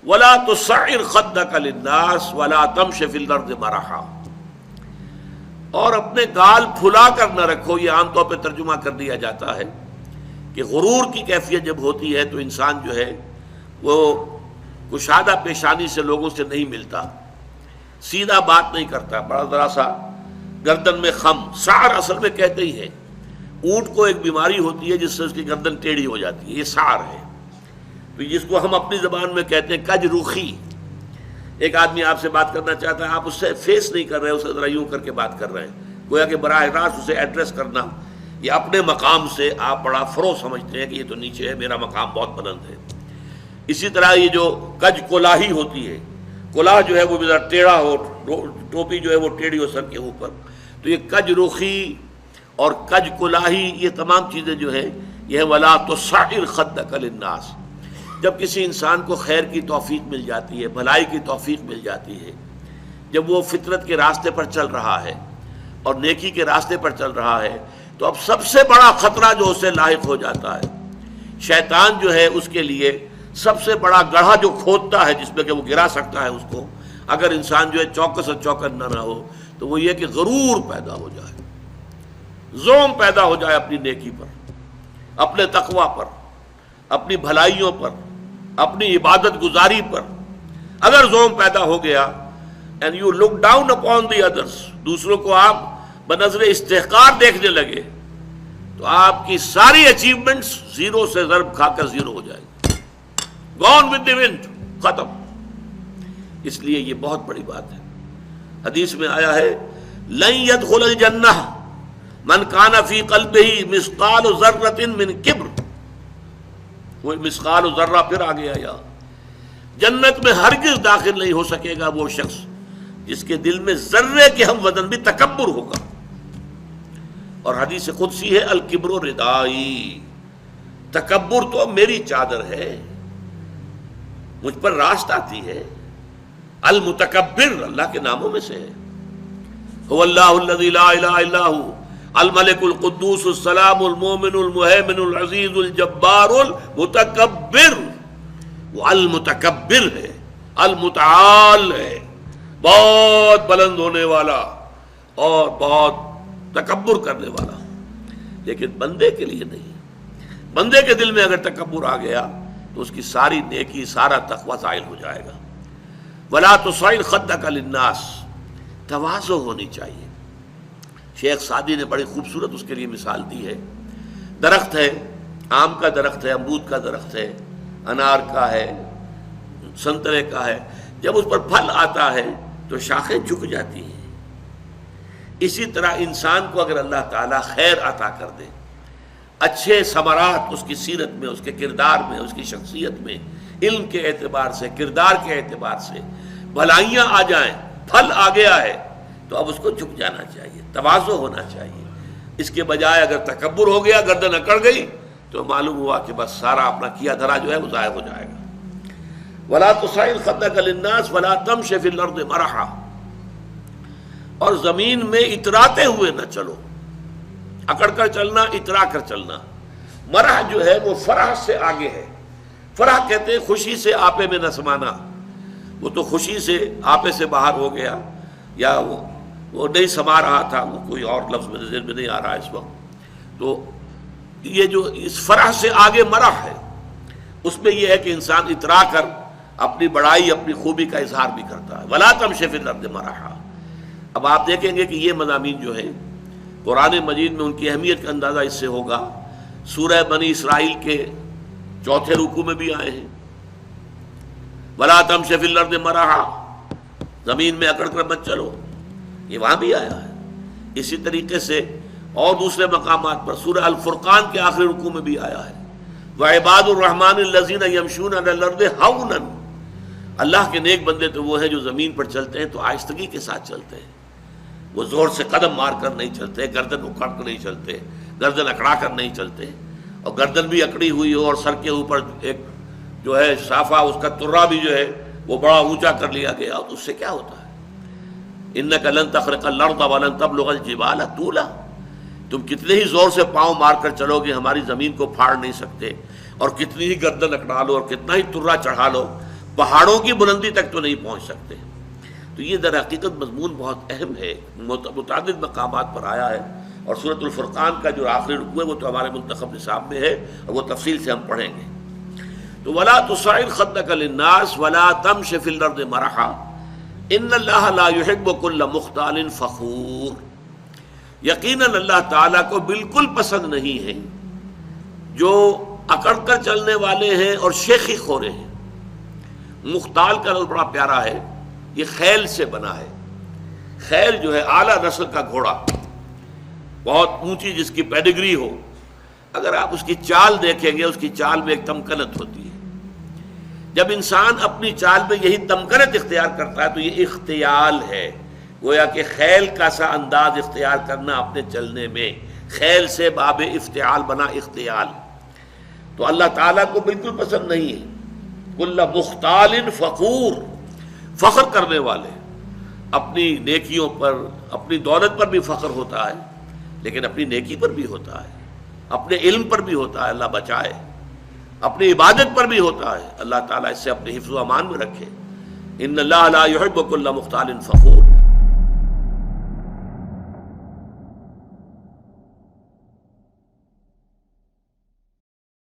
ولا تصعر خدك للناس ولا تمش في الارض مرحا، اور اپنے گال پھلا کر نہ رکھو. یہ عام طور پہ ترجمہ کر دیا جاتا ہے کہ غرور کی کیفیت جب ہوتی ہے تو انسان جو ہے وہ کشادہ پیشانی سے لوگوں سے نہیں ملتا، سیدھا بات نہیں کرتا، بڑا ذرا سا گردن میں خم. سعر اصل میں کہتے ہی ہے، اونٹ کو ایک بیماری ہوتی ہے جس سے اس کی گردن ٹیڑھی ہو جاتی ہے، یہ سعر ہے. تو جس کو ہم اپنی زبان میں کہتے ہیں کج روخی. ایک آدمی آپ سے بات کرنا چاہتا ہے، آپ اس سے فیس نہیں کر رہے، اسے ذرا یوں کر کے بات کر رہے ہیں، گویا کہ براہ راست اسے ایڈریس کرنا، یہ اپنے مقام سے آپ بڑا فرو سمجھتے ہیں کہ یہ تو نیچے ہے، میرا مقام بہت بلند ہے. اسی طرح یہ جو کج کولاہی ہوتی ہے، کولاہ جو ہے وہ ذرا ٹیڑھا ہو، ٹوپی جو ہے وہ ٹیڑھی ہو سر کے اوپر، تو یہ کج رخی اور کج کولاہی یہ تمام چیزیں جو ہے یہ ولا تصعر خدک للناس. جب کسی انسان کو خیر کی توفیق مل جاتی ہے، بھلائی کی توفیق مل جاتی ہے، جب وہ فطرت کے راستے پر چل رہا ہے اور نیکی کے راستے پر چل رہا ہے، تو اب سب سے بڑا خطرہ جو اسے لاحق ہو جاتا ہے، شیطان جو ہے اس کے لیے سب سے بڑا گڑھا جو کھودتا ہے جس میں کہ وہ گرا سکتا ہے اس کو، اگر انسان جو ہے چوکس اور چوکنا نہ ہو، تو وہ یہ کہ غرور پیدا ہو جائے، زوم پیدا ہو جائے اپنی نیکی پر، اپنے تقوی پر، اپنی بھلائیوں پر، اپنی عبادت گزاری پر. اگر زوم پیدا ہو گیا and you look down upon the others، دوسروں کو آپ بنظر استحقار دیکھنے لگے، تو آپ کی ساری اچیومنٹس زیرو سے ضرب کھا کر زیرو ہو جائے گی، gone with the wind، ختم. اس لیے یہ بہت بڑی بات ہے. حدیث میں آیا ہے لن يدخل الجنہ من کان فی قلبہ مثقال ذرۃ من کبر. وہ مثقال ذرہ پھر آ گیا، یا جنت میں ہرگز داخل نہیں ہو سکے گا وہ شخص جس کے دل میں ذرے کے ہم وزن بھی تکبر ہوگا. اور حدیث قدسی ہے الکبر ردائی، تکبر تو میری چادر ہے، مجھ پر راست آتی ہے. المتکبر اللہ کے ناموں میں سے ہے. هو اللہ الذی لا الہ الا هو الملک القدوس السلام المومن المہیمن العزیز الجبار المتکبر. وہ المتکبر ہے، المتعال ہے، بہت بلند ہونے والا اور بہت تکبر کرنے والا. لیکن بندے کے لیے نہیں. بندے کے دل میں اگر تکبر آ گیا تو اس کی ساری نیکی، سارا تقویٰ زائل ہو جائے گا. ولا تصعر خدک للناس، تواضع ہونی چاہیے. شیخ سعدی نے بڑی خوبصورت اس کے لیے مثال دی ہے. درخت ہے، آم کا درخت ہے، امرود کا درخت ہے، انار کا ہے، سنترے کا ہے. جب اس پر پھل آتا ہے تو شاخیں جھک جاتی ہیں. اسی طرح انسان کو اگر اللہ تعالیٰ خیر عطا کر دے، اچھے ثمرات اس کی سیرت میں، اس کے کردار میں، اس کی شخصیت میں، علم کے اعتبار سے، کردار کے اعتبار سے بھلائیاں آ جائیں، پھل آ گیا ہے، تو اب اس کو جھک جانا چاہیے، تواضع ہونا چاہیے. اس کے بجائے اگر تکبر ہو گیا، گردن اکڑ گئی، تو معلوم ہوا کہ بس سارا اپنا کیا دھرا جو ہے وہ ضائع ہو جائے گا. ولا تصعر خدک للناس ولا تمش فی الارض مرحا، اور زمین میں اتراتے ہوئے نہ چلو. اکڑ کر چلنا، اترا کر چلنا. مرح جو ہے وہ فرح سے آگے ہے. فرح کہتے ہیں خوشی سے آپے میں نہ سمانا. وہ تو خوشی سے آپے سے باہر ہو گیا، یا وہ نہیں سما رہا تھا، وہ کوئی اور لفظ میرے ذہن میں نہیں آ رہا اس وقت. تو یہ جو اس فرح سے آگے مرح ہے، اس میں یہ ہے کہ انسان اترا کر اپنی بڑائی، اپنی خوبی کا اظہار بھی کرتا ہے. ولا تمش فی الارض مرحا. اب آپ دیکھیں گے کہ یہ مضامین جو ہیں قرآن مجید میں ان کی اہمیت کا اندازہ اس سے ہوگا. سورہ بنی اسرائیل کے 4 رکوع میں بھی آئے ہیں، ولا تمش فی الارض مرحا، زمین میں اکڑ کر مت چلو، یہ وہاں بھی آیا ہے. اسی طریقے سے اور دوسرے مقامات پر سورہ الفرقان کے آخری رکوع میں بھی آیا ہے، وعباد الرحمن الذین یمشون علی الارض ہونا. اللہ کے نیک بندے تو وہ ہیں جو زمین پر چلتے ہیں تو آہستگی کے ساتھ چلتے ہیں. وہ زور سے قدم مار کر نہیں چلتے، گردن اکڑ کر نہیں چلتے، گردن اکڑا کر نہیں چلتے. اور گردن بھی اکڑی ہوئی ہو اور سر کے اوپر ایک جو ہے صافہ، اس کا ترا بھی جو ہے وہ بڑا اونچا کر لیا گیا، تو اس سے کیا ہوتا ہے؟ انک لن تخرق الارض ولن تبلغ الجبال طولا. تم کتنے ہی زور سے پاؤں مار کر چلو گے، ہماری زمین کو پھاڑ نہیں سکتے. اور کتنی ہی گردن اکڑا لو اور کتنا ہی ترا چڑھا لو، پہاڑوں کی بلندی تک تو نہیں پہنچ سکتے. تو یہ در حقیقت مضمون بہت اہم ہے، متعدد مقامات پر آیا ہے، اور سورۃ الفرقان کا جو آخری رکوع ہے وہ تو ہمارے منتخب نصاب میں ہے اور وہ تفصیل سے ہم پڑھیں گے. تو ولا تصعر خدک للناس ولا تمش فی الارض مرحا ان اللہ لا يحب كل مختال فخور. یقیناً اللہ تعالیٰ کو بالکل پسند نہیں ہے جو اکڑ کر چلنے والے ہیں اور شیخی خورے ہیں. مختال کا لفظ بڑا پیارا ہے، یہ خیل سے بنا ہے. خیل جو ہے اعلیٰ نسل کا گھوڑا، بہت اونچی جس کی پیڈگری ہو، اگر آپ اس کی چال دیکھیں گے اس کی چال میں ایک تمکنت ہوتی ہے. جب انسان اپنی چال میں یہی تمکنت اختیار کرتا ہے تو یہ اختیال ہے، گویا کہ خیل کا سا انداز اختیار کرنا اپنے چلنے میں. خیل سے باب افتعال بنا اختیال. تو اللہ تعالیٰ کو بالکل پسند نہیں ہے. کل مختال فخور، فخر کرنے والے. اپنی نیکیوں پر، اپنی دولت پر بھی فخر ہوتا ہے، لیکن اپنی نیکی پر بھی ہوتا ہے، اپنے علم پر بھی ہوتا ہے، اللہ بچائے. اپنی عبادت پر بھی ہوتا ہے، اللہ تعالیٰ اس سے اپنے حفظ و امان میں رکھے. ان اللہ لا يحب كل مختال فخور.